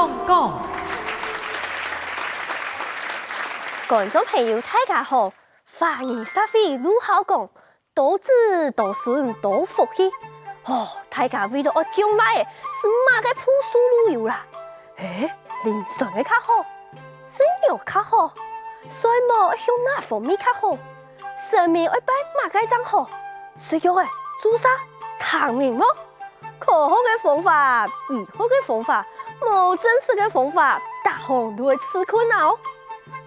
讲讲，观众朋友大家好，华人社会如好讲，多子多孙多福气。哦，大家为了我将来是马个朴素旅游啦。人生的较好，生育较好，衰毛向哪方面较好？生命要摆马个怎好？食药的朱砂唐明么？科学的方法，医学的方法，无正式的方法，大行都会吃困哦。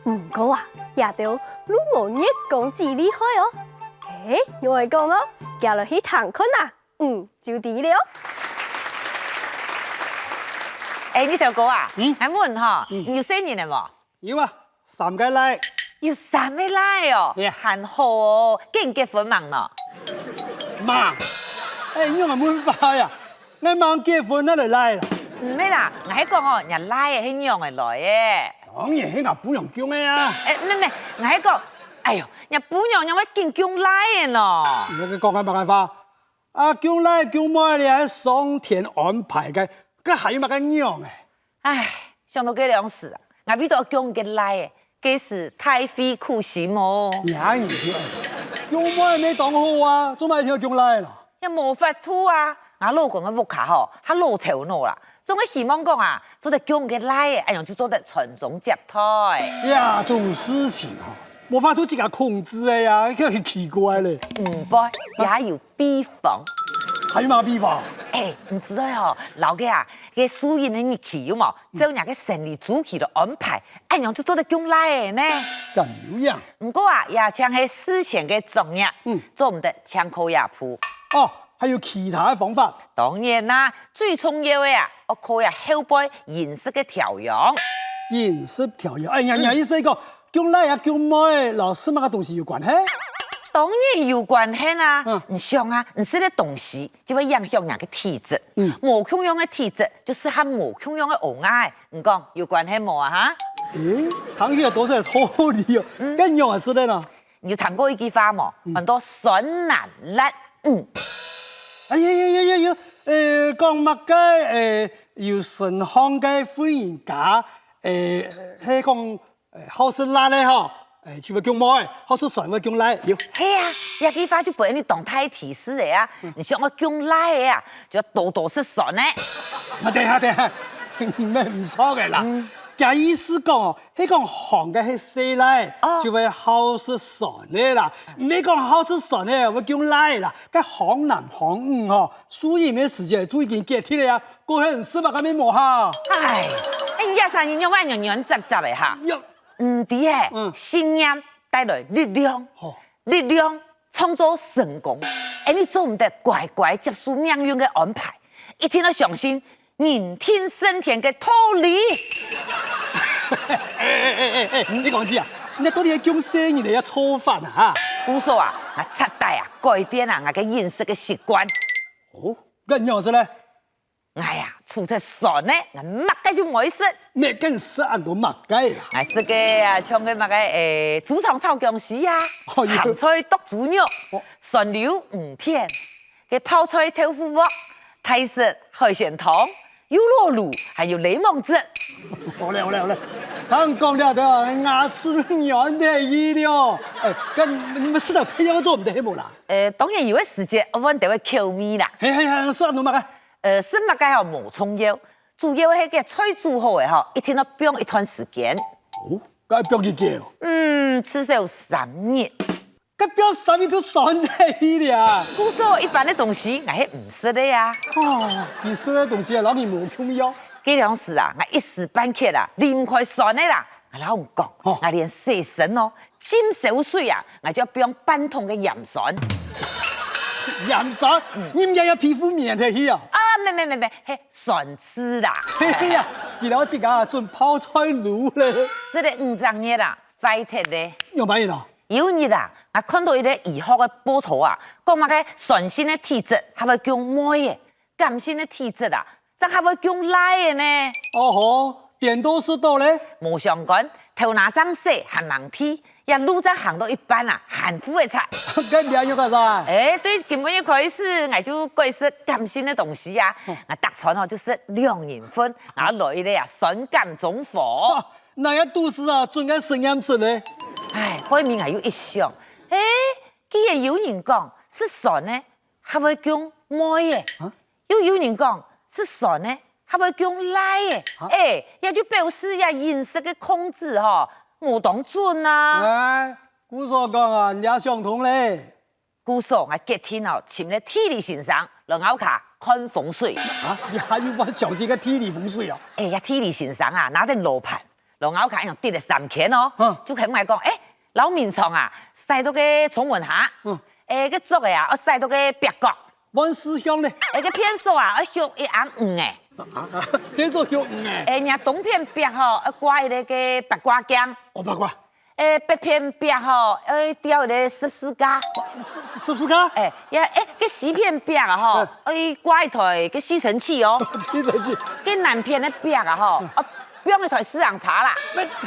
不过啊，也都如我越讲最厉害哦。我会讲咯，行落去谈困啊，就对了。你条哥啊，还问哈，你有生日了无？有啊，3個禮。有3個禮哦，還好哦，結婚忙咯。媽，你用係滿化呀？我忙結婚那就來啦。唔係啦，我係講哦，人來嘅係娘嘅來嘅。當然係我不用講嘅呀。唔，我係講，哎呦，人不娘人會見姜來嘅咯。你講緊乜嘢話？啊，姜來姜妹你係上天安排嘅，佢係乜嘅娘嘅？唉，想到這兩事啊，我為到姜嘅來嘅。這是太費苦心哦！呀，你聽，姜妹沒當好啊，做咩聽姜來啦？也冇法度啊！我老公嘅屋卡吼，他老頭腦啦，總係希望講啊，做得姜嘅來嘅，哎樣就做得傳宗接代。呀，這種事情哈，冇法度自己控制嘅呀，這係奇怪咧。不，也有秘方。係嘛秘方？唔知道哦，老嘅啊，嘅私人嘅日期有冇？照人嘅生理周期的安排，哎樣就做得姜來嘅呢？咁樣。不過啊，也像係事前嘅重藥，做唔得槍口藥鋪。哦，還有其他的方法？當然啦，最重要嘅啊，我可以後背飲食嘅調養。飲食調養，人意思講，姜來啊姜妹，老什麼個東西有關係？當然有關係啊！你想啊，你食的東西就會影響人嘅體質。無營養嘅體質就適合無營養嘅餓癌。你講有關係冇啊？哈？唐月多少道理哦，更樣係說的呢？你有聽過一句話冇？很多酸辣辣。哎呀，講乜嘅？有順康嘅會員家，係講好食辣的吼。就會姜妹，好似酸會姜來，有。係啊，一句話就俾你當太提示的啊！你想我姜來的啊，就要多多食酸的。等下，唔錯嘅啦。嘅意思講哦，係講紅嘅係細來，就會好食酸的啦。唔係講好食酸的會姜來啦。嘅紅男紅女嗬，輸贏嘅時間都已經結鐵了呀，過去唔食乜咁樣冇哈。一三年萬年雜雜的哈。對嘅，信念帶來力量，力量創造成功。你做唔得乖乖接受命運嘅安排，一定要相信人天生天嘅道理。你講知啊？你到底係姜生人哋嘅錯法啊？無所啊，我徹底啊改變啊我嘅飲食嘅習慣。哦，咁樣子咧？哎呀，除咗酸呢，我乜嘅就唔可以食。咩跟食很多乜嘅啦？我食嘅啊，像嘅乜嘅豬腸炒薑絲啊，鹹菜剁豬肉，蒜料魚片，嘅泡菜豆腐鍋，泰式海鮮湯，優酪乳，還有檸檬汁。好嘞，佢講了的牙齒軟的意了。咁你們食到培養做唔得冇啦？當然有嘅時間，我哋會口味啦。係，食很多乜嘅？食物嘅係無重要，主要係個菜煮好嘅一定要煸一段時間。哦，咁煸幾久？至少3日。咁煸3日都酸得了。故說一般嘅東西我係唔食的呀。你食嘅東西啊，老你冇空要。這兩時啊，我一時半刻啦，離唔開酸的啦。我老唔講，我連洗身哦，浸手水啊，我就要煸半桶嘅鹽酸。鹽酸？你唔要皮膚面的去啊？沒，係酸刺啦。你了解啊，準泡菜爐咧。這個5張日啦，快鐵咧。有乜嘢啦？有日啦，我看到一個醫學嘅報道啊，講乜嘅酸性嘅體質，係會姜妹嘅；甘性嘅體質啊，則係會姜來嘅呢。哦吼，點都是到咧。冇相干，头拿张细含人梯，也愈早行到一般啊，含糊的菜。跟名要干啥？对，根本一开始我就贵是甘心的东西啊，搭船哦就是两人份，然后落一个啊酸甘中火。那要都市啊，准个声音准嘞。后面我又一想，既然有人讲是船呢，还会讲妹的，又有人讲是船呢，还会讲赖的，也就表示呀饮食的控制吼无当准啊。古所讲啊，也相同嘞。古说我隔天哦，请了体力先生，然后卡看风水。你还有我小心个体力风水哦。呀体力先生啊，拿点罗盘，然后卡用跌了3天哦，就向我讲，老面床啊，晒到个冲门下，个竹的啊，我晒到个白角。阮师兄呢？个片数啊，我削一红黄诶。片数削黄诶。人东片白吼，挂一个白瓜姜。白瓜。北片白吼，雕一个14家。14家？个西片白啊吼，挂一台个吸尘器哦。吸尘器。个南片的白啊吼，标一台四洋茶啦。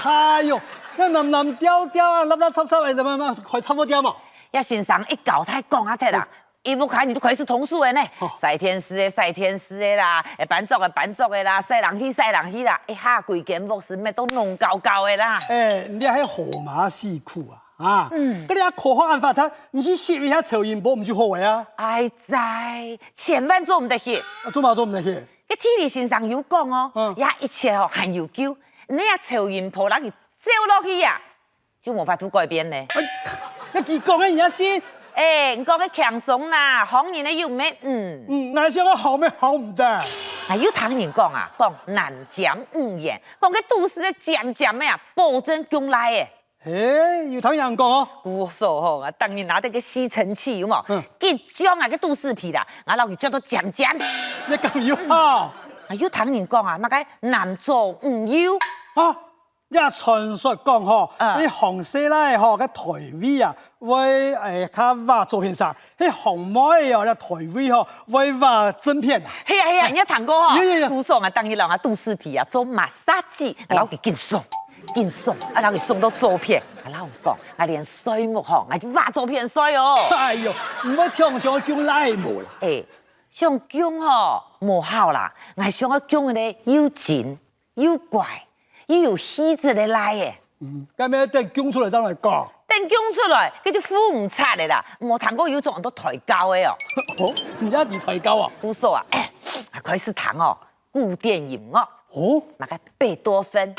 哎呦，那南雕啊，立插的，怎么快差不多雕嘛？呀，先生一搞太讲啊，太啦。一路看你就可以是同数的呢，晒天师的晒天师的啦，班族的班族的啦，晒人去晒人去啦，一下规间屋是咩都弄高高的啦。你还好马戏苦啊！嗰啲科学案法，你去学一下抽音波，唔就好个啊？在，千万做唔得去。做嘛做唔得去？个体力先生有讲哦，也一切哦含有救，你啊抽音波那去走落去呀，就无法度改变呢。你佢讲嘅而家先。你讲个强松啦，行人的有咩？那想我好咩好唔得？有唐人讲啊，讲南讲5言，讲个都市的渐渐的啊，保证将来的。有唐人讲哦。古说吼啊，当年拿得个吸尘器有冇？一将啊个都市皮啦，然后就叫做渐渐。你咁有好？有唐人讲啊，乜个南做唔要你传说讲吼，啲红色咧吼，个台位啊，会较画照片上；啲红妹哦，个台位吼，会画正片。系啊，人家谈过吼。有。古说啊，当年人啊，都市皮啊，做马杀鸡，然后给劲送，然后给送到照片。然后讲，连水木吼，就画照片水哦。哎呦，唔好听上讲赖无啦。上讲吼无好啦，想要讲的咧有钱有怪。又有戏子的来耶，咁咩等讲出来再来讲？等讲出来，佢就付唔差的啦，冇谈过有种人都抬高的哦。而家你抬高啊？古说啊，开始谈哦，古典音乐那个贝多芬、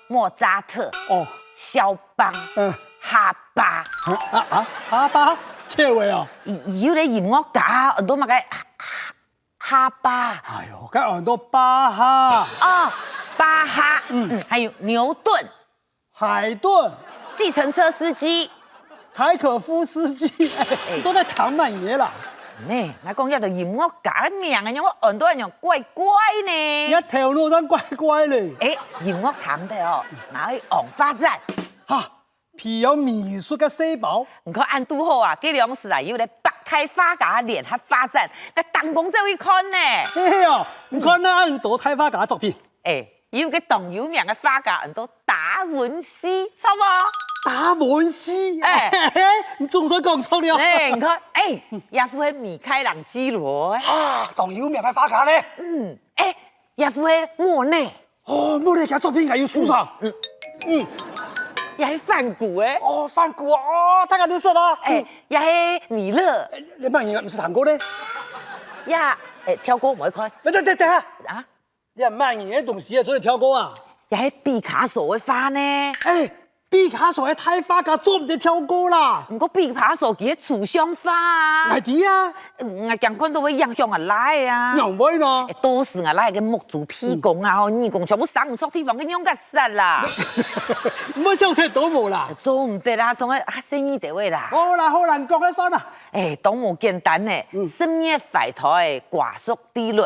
莫扎特、肖邦、哈巴哈巴，咩位啊？有啲音乐家很多那个哈巴。哎呦，咁很多巴哈。巴哈，还有牛顿、海顿、计程车司机、柴可夫斯基，都在唐满爷啦。我讲要就音乐家的名啊，我很多人讲怪怪呢。一条路上怪怪嘞。音乐堂的哦，拿去往发展。皮有美术嘅细胞。你看按拄好啊，这两时啊，有咧北开发家联合发展，个当工这一看呢。你看那很多开发家作品。有个当有名的画家，很多达文西，错冇？达文西，你总算讲错了。你看，也符合米开朗基罗。当有名的画家咧。也符合莫内。莫内嘅作品也有收藏。也是梵谷梵谷他敢你说啦。也是米勒。你乜嘢唔是弹歌咧？跳歌唔可以看。等下。你係慢嘢東西啊，所以跳歌啊！又係畢卡索嘅花呢？畢卡索嘅太花架做唔得跳歌啦。唔過畢卡索佢係儲香花啊。係啲啊！我見看到會影響啊來啊。樣會咯。都是啊來嘅木造皮工啊，義工全部生唔熟地方嘅用得實啦。唔好想太多冇啦。做唔得啦，仲係生意地位啦。好難講得算啦。都冇簡單呢。深夜快台掛宿地律。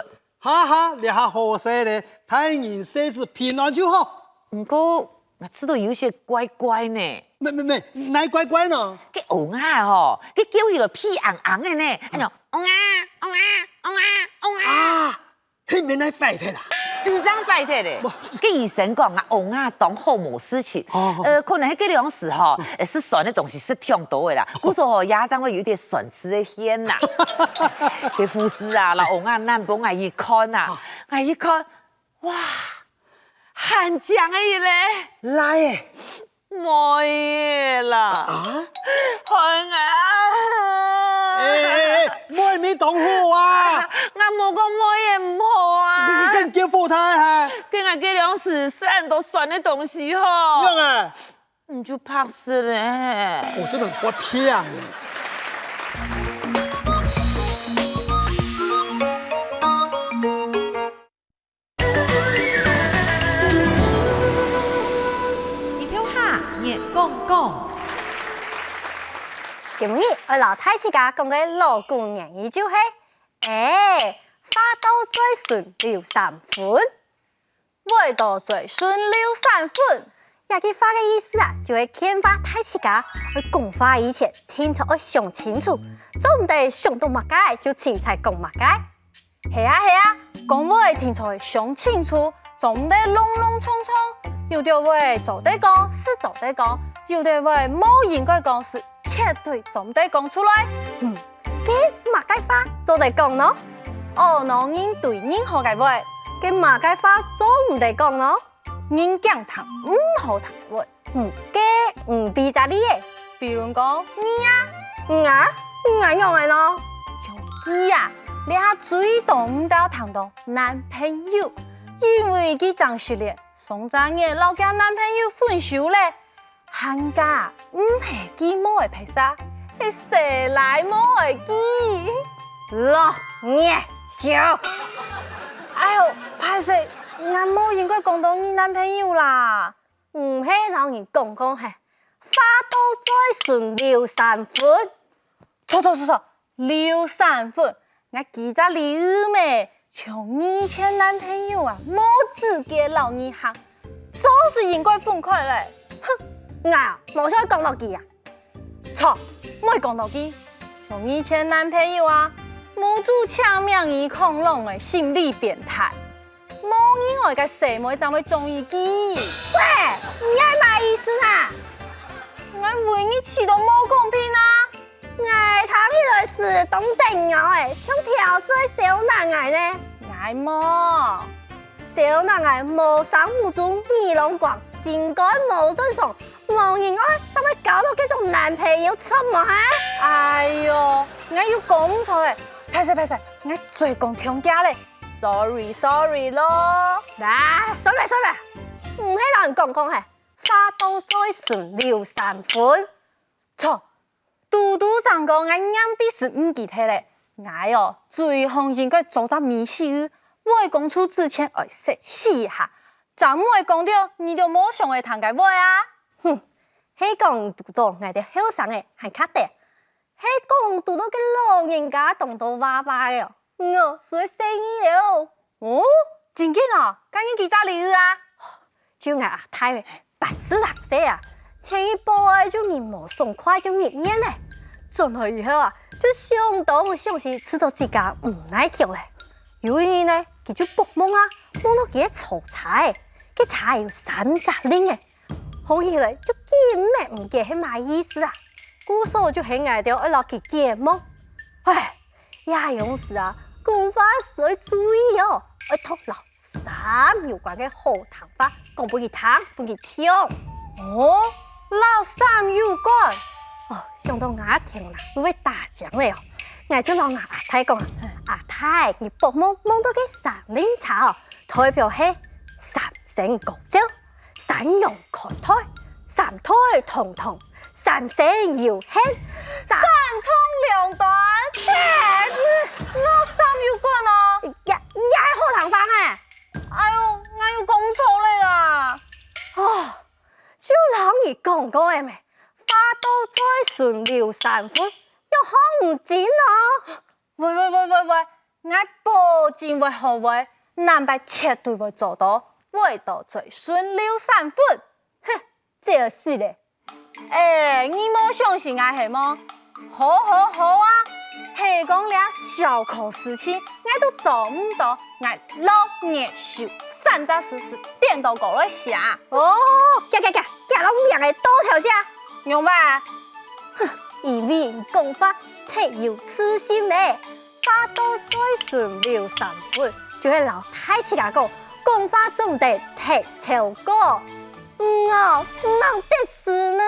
你下好些咧，睇人寫字平安就好。不過我知道有些怪怪呢。咩，哪怪怪呢？cái ổng à hò, cái kêu gì là phi ảng ảng này nè, anh nhở, ông à,迄面來快睇啦。唔张晒体咧，跟医生讲啊，王啊当好某事情，可能迄个粮食吼，是酸的东西是挺多的啦，故说吼牙上会有一点酸吃的鲜呐。给护士啊，老王啊，南帮我一看呐，我一看，哇，汉江的嘞，来诶！冇嘢啦，啊？汉啊！妹咪懂好啊！我冇讲冇嘢唔好啊，你跟叫富太哈？跟我这粮食是很多酸的东西吼，用啊！你就怕死了。我真的我骗你。日头下热公公，今日我老太自家讲嘅老古言语就是，花到最顺溜3分，味道最顺溜3分。也句话嘅意思啊，就係勸化太自家去講話以前，聽出要想清楚，做唔得想到乜解就凊彩講乜解。係啊，講話聽出想清楚，做唔得籠籠衝衝。有啲話做得講是做得講，有啲話冇應該講是絕對做唔得講出來。嘅乜解話做得講咯？哦，喏人對人好嘅話，嘅乜解話做唔得講咯？人講談唔好談話。嘅唔比咋啲嘢，比如講你啊用嘅咯。像佢啊，你下最多唔到談到男朋友，因為佢長失戀，上陣嘅老家男朋友分手咧，寒假唔係佢冇嘅皮沙，係蛇來冇嘅佢。咯，嘢笑。哎呦，拍死！我冇應該講到你男朋友啦。唔係老人講係，花到最順溜3分。錯，溜3分。我記咗你咩？從以前男朋友啊，冇自己老二行，就是應該分開咧。哼，我冇想講到佢啊。錯，冇講到佢。從以前男朋友啊，冇做搶命兒恐龍嘅心理變態。冇意外嘅細妹就會中意佢。喂，你係咩意思啊？我為你遲到冇公平啊！我睇起來是當正我誒，像條水小男孩呢？我冇，小男孩無生無種，耳聾光，性格冇正常，老人愛怎會搞到這種男朋友出沒哈？哎呦，我要講錯誒，拍勢，我最講聽假咧。sorry 咯，嗱，收嚟，唔係老人講係，花到最順溜3分。錯，嘟長講我啱必是唔記得咧，我最後應該做咗面試，我講出之前要識試下，怎會講到你就冇想會談嘅話啊？哼，係講嘟到我哋後生嘅係卡地，係講嘟到嘅老人家當到爸爸嘅。我所以生意了。哦，真嘅啊，咁你幾咋了啊？就我阿太86歲啊，前一步就人冇爽快就入院咧，進去以後啊，就想東想西，吃到自家唔耐受咧。有一日呢，佢就搏夢啊，夢到佢炒菜，佢菜有3隻零嘅，好起來就見咩唔記係咩意思啊？故所就喺外頭一落佢見夢，唉，也用時啊。講話時要注意哦，要讀老三有關嘅好談話，講俾佢聽，俾佢聽。哦，老三有關。哦，想到我聽啦，會會大獎嚟哦。我就同阿太講，阿太，你搏夢夢到嘅三領茶哦，代表係三星高照、三陽開胎、三胎同堂、三星耀興、三衝兩短。老三有關啊，也係好談話啊！哎呦，我要講錯嚟啦！哦，就老兒講過嘅咩？花到最順溜3分，又好唔緊啊！喂，我保證會好會，南北絕對會做到，味道最順溜3分。哼，就是咧。你冇相信我係麼？好啊，係講倆高考时期，我都做唔到，我老热手3只事实点到过来写。哦，夹拢两个多条下，明白？因为讲法太有痴心嘞，法度再顺溜3分，就会老太起家讲，讲法总得太超过。我忙得死呢，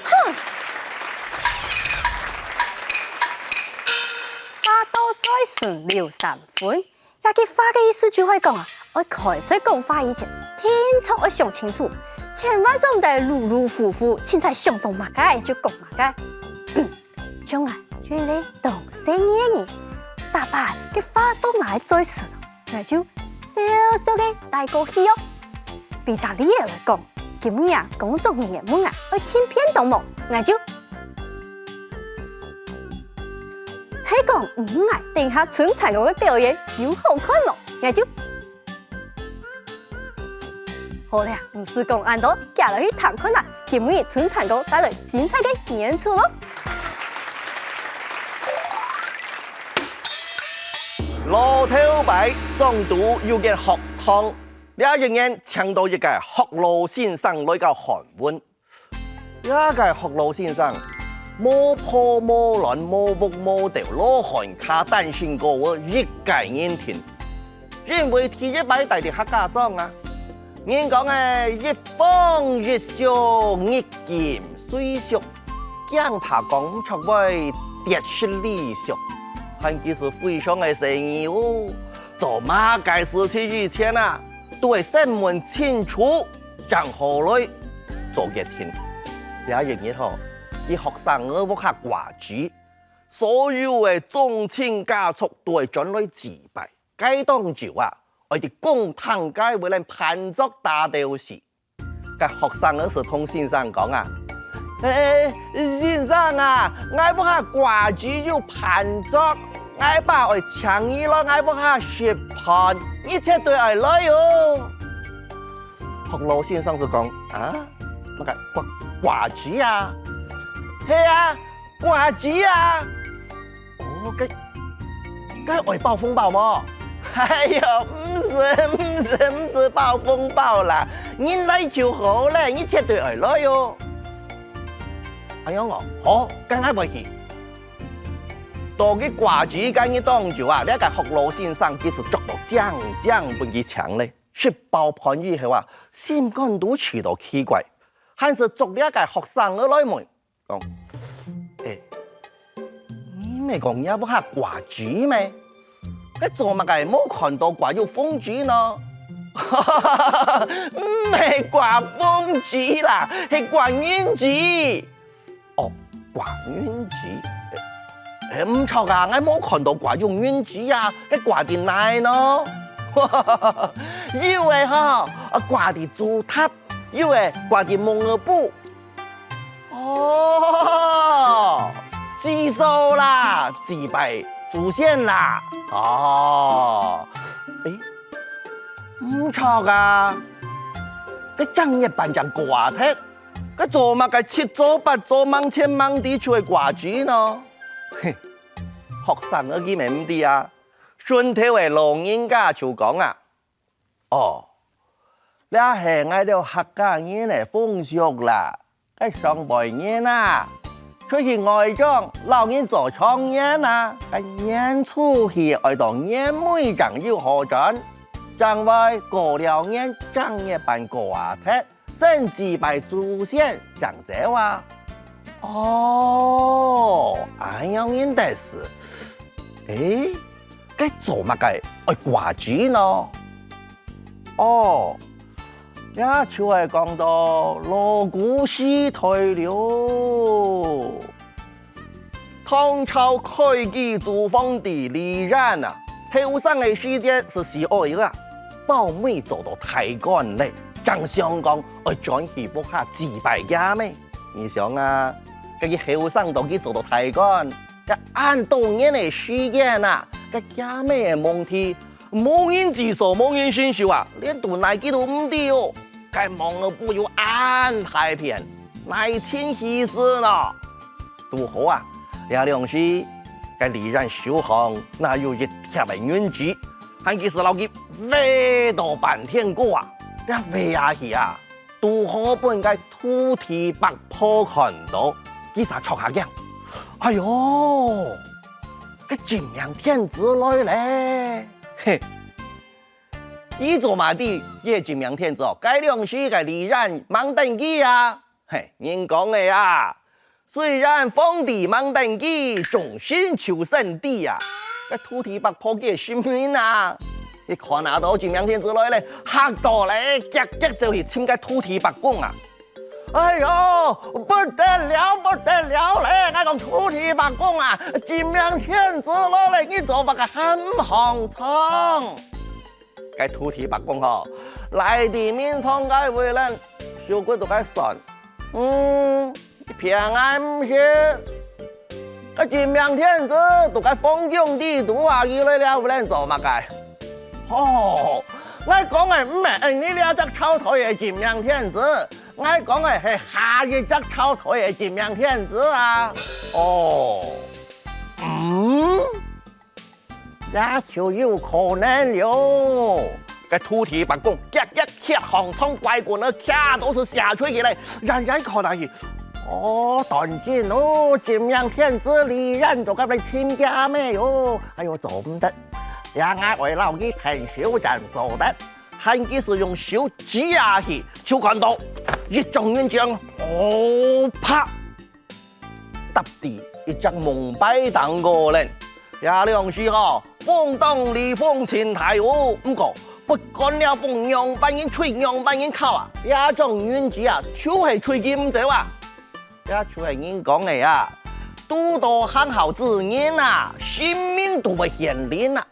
哼！法度再顺溜3分，那句话的意思就会讲啊，我开始讲话以前，天初要想清楚，千万总得如如服服，凊彩想到嘛该就讲嘛该。将来就係咧同性嘅大伯嘅法度乃再順，那就小小嘅大個氣哦。比查你嚟講，今日工作人員們啊，去天片動物，那就係講唔係定下璀璨嘅表演有好看咯，那就好啦，唔是講按到，行落去談看啦，今日璀璨哥帶來精彩嘅演出咯。老頭白中毒要嘅學堂，呢一年請到一個學老先生來教韓文。呢個學老先生冇破冇亂冇木冇掉，攞韓卡單身過我一概認聽，因為第一擺大啲客家莊啊，人講嘅一風一笑一劍水熟，驚怕講出會跌失理想。看其實非常的生意哦，做乜嘅事情以前啊，都會先問清楚，然後來做決定。有一日吼，啲學生我屋下掛住，所有嘅宗親家屬都會轉來自備。該當朝啊，我哋公堂街會嚟盤作大吊時，個學生嗰時同先生講啊。先生啊，我屋下掛住要盤作，我把我請你咯，我屋下食盤，一切對我來哦。學老先生就講啊，乜嘅掛住啊？係啊，掛住啊。哦，該外爆風暴麼？哎呦，唔是爆風暴啦，你來就好啦，一切對我來哦。哎呀我好，梗係會去。到佢掛住緊嘅當朝啊，呢一個學老先生其實捉到將半支槍咧，食爆盤以後啊，心肝都遲到奇怪，還是捉呢一個學生嘅來問講，你咪講嘢不下掛住咩？佢做乜嘅冇看到掛有風紙呢？唔係掛風紙啦，係掛冤紙。哦，掛冤紙，唔錯噶，我冇看到掛用冤紙啊，佢掛啲奶咯，以為哈掛啲竹塔，以為掛啲蒙耳布，哦，記數啦，自備祖先啦，哦，唔錯噶，佢正一扮張掛鐵。佢做乜嘅七做八做忙千忙地出去掛住呢？學生嗰啲咪唔啲啊，順條嘅老人家就講啊，哦，你係嗌到客家人嚟風俗啦，係上輩人啊，出去外莊老人做創業啊，係演出戲愛當演妹長要何準，將來過了年正一辦掛鐵。甚至拜祖先講這話，哦，咁樣應該是，該做乜嘅？愛掛住呢？哦，一就係講到鑼鼓師退了，唐朝開基祖皇帝李冉啊，後生嘅時間是12月，到尾做到太乾嘞。正想講，我轉去屋下自備家咩？你想啊，嗰啲後生到佢做到太乾，一按多年嘅時間啊，個家咩問題，冇人自首，冇人申訴啊，連度奶機都唔掉，該忙嘅不要按太平，乃千喜事呢，都好啊，有兩時嘅李冉手上那有一贴嘅软纸，还其实老佢飞到半天过啊，你飞下去啊，拄好本嘅土地白坡看到，其实戳下驚，哎呦，個金陽天子來咧，嘿，伊做嘛啲嘅金陽天子哦，該兩時嘅李冉忙登基啊，嘿，人講嘅啊。雖然皇帝忙登基，終身求聖帝啊！個土地白坡嘅新聞啊，你看下到金陽天子來咧，嚇到咧，夾就去簽個土地白宮啊！哎呦，不得了不得了咧！我講土地白宮啊，金陽天子來咧，你做乜個很行倉？個土地白宮嗬，來地面倉嘅為人，小鬼都該算，平安唔是，個金陽天子都該封疆地圖啊！佢來了不能做乜嘅？哦，我講嘅唔係你了只草台嘅金陽天子，我講嘅係下一隻草台嘅金陽天子啊！哦，也就有可能喲。個土地白宮，一行倉怪過呢，卡都是下垂起來，人人看下去。哦，當然咯，金陽天子李冉就咁嚟簽家咩喲？哎呦，做唔得，也嗌為留佢停小陣做得，係佢是用手指下去，就看到一眾人將哦啪，揼地一隻蒙蔽等個人，也兩時候風當李風前太喎，唔過。不幹了風揚扮人吹揚扮人靠啊！也種原子啊，就係吹金走啊！也就係人講嘅啊，都到行好自然啊，性命都會險憐啊！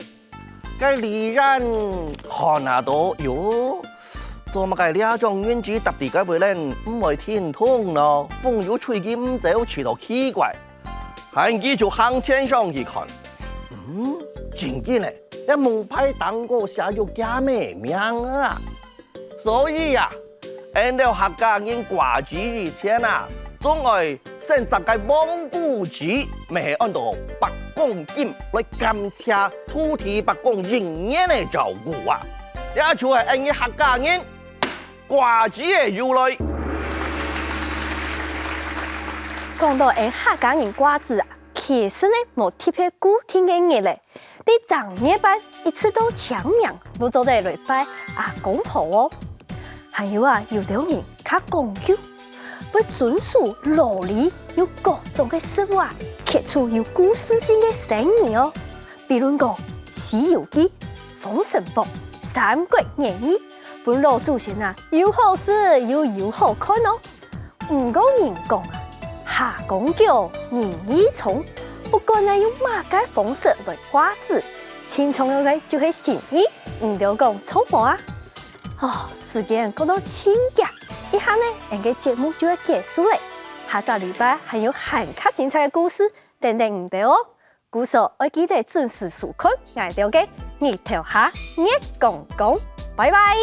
個李冉看下到喲，做乜嘅呢種原子特別嘅為人唔會天通咯，風又吹金走，遲到奇怪，係佢就向前上去看，真嘅咧。一蒙蔽當個寫咗假咩名啊！所以啊，按照客家人掛紙以前啊，總係選擇個望古紙，咪係按照白公金來感謝土地白公人員嘅照顧啊！也就係按客家人掛紙嘅由來。講到按客家人掛紙啊，其實呢冇特別固定嘅日咧。你正月班一次到清明，都做得嚟拜阿公婆哦。還有啊，有啲人較講究，會遵守老理，有各種嘅食物啊，刻出有故事性嘅成語哦。比如講《西遊記》《封神榜》《三國演義》，本老祖先啊，有好事又有好看哦。唔講人講啊，下講究人意從。不過呢，用馬街方式來掛紙，清楚嘅就係心意，唔要講錯話啊！哦，時間講到清嘅，以下呢，我嘅節目就要結束嘞。下個禮拜還有很卡精彩嘅故事等等唔到哦。故事我記得準時收看，我哋嘅日頭下日講講，拜拜。